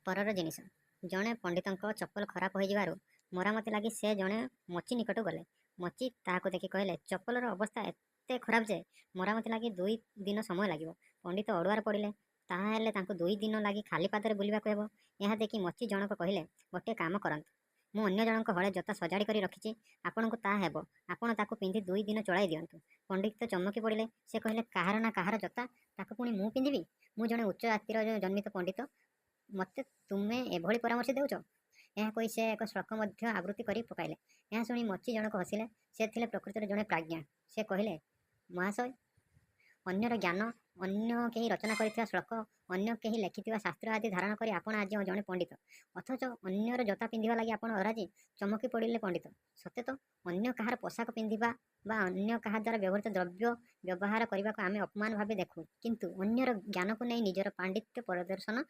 परर जिनिस जड़े पंडित चप्पल खराब हो मरामती लगी से जड़े मची निकट गले। मची ताकू देखि कहले चप्पलर अवस्था एते खराब जे मरामती लगी 2 दिन समय लगे। पंडित अड़ुआर पड़े ताहेले 2 दिन लगी खाली पादरे बुलवाक हेब। यह देखि मची जनक कहले गोटे काम करंतु मु अन्य जनक हले जोता सजाड़ी करी रखिछि आपन को ता हेब आपण ताकू पिंधि 2 दिन चलाई दियंतु। पंडित चमकी पड़े से कहले काहार ना काहार जोता ताकू पुणी मु पिंधिबी मु जने उच्च जातिर जन्मित पंडित मते तुमे एभली परामर्श देउछ। यह कही से एक श्लोक मध्य आवृत्ति करी पकाइले। यह शुणी मची जनक हसिले से थिले प्रकृतिर जड़े प्राज्ञा। से कहले महाशय अन्यर ज्ञान अन्य केही रचना करिथिबा श्लोक अन्य केही लेखिथिबा शास्त्र आदि धारण करी आपण आज जड़े पंडित अथच अन्यर जोता पिंधिबा लगी आपण अराजी। चमकी पड़िले पंडित सते तो अन्य काहार पोशाक पिंधिबा बा अन्य काहा द्वारा व्यवहृत द्रव्य व्यवहार करने को आम अपमान भावे देखु किंतु अन्यर ज्ञान को नहीं निजर पांडित्य प्रदर्शन